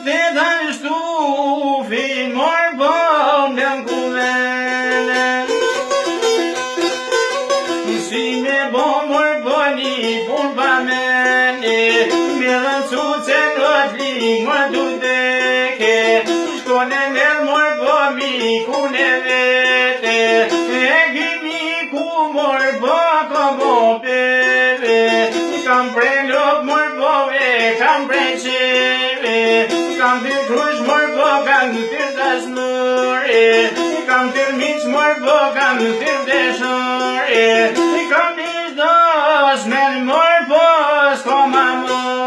të dhe shtufi mor bon dhe në kuvene si me bon mor boni pun pa meni me dhe cuce në t'li mor du deke shkone në mor bomi kune vete e gjimi ku mor bo komo peve kam prej lop mor bove kam prej qeve kam të krush mor bo kam të dasnore kam të miq mor bo kam të deshore kam të dos me mor bo s'ko ma more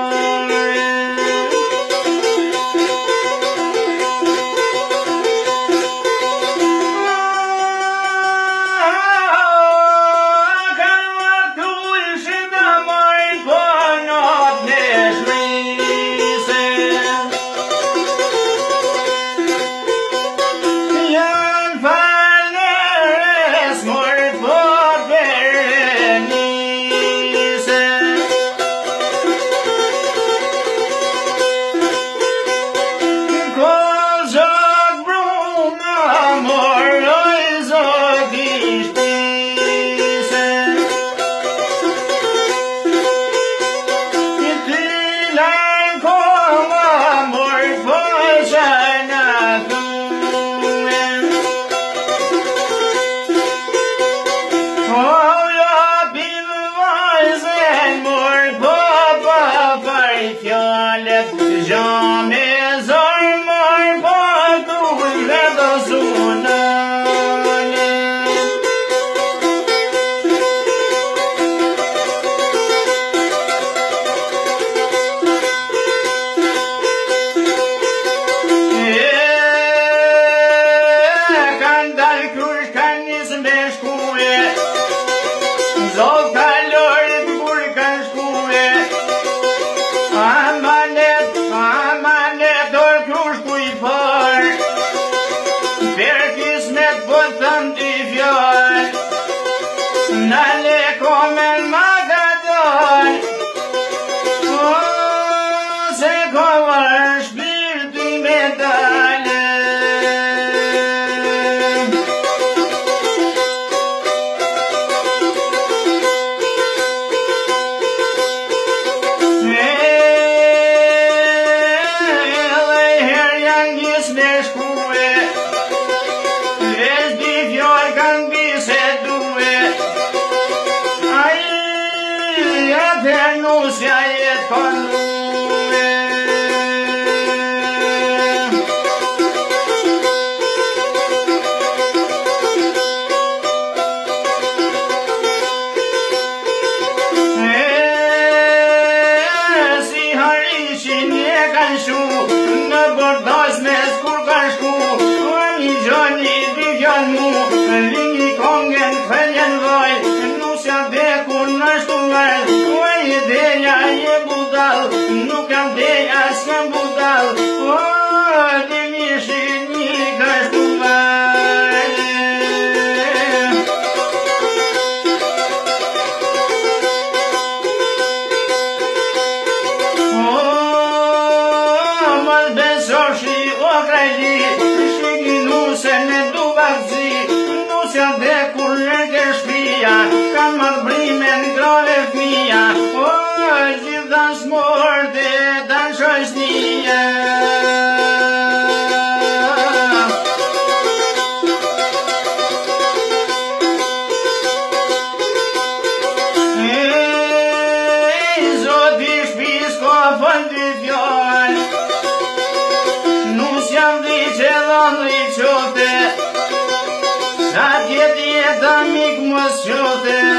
Sa tjetë jetë amik mos qote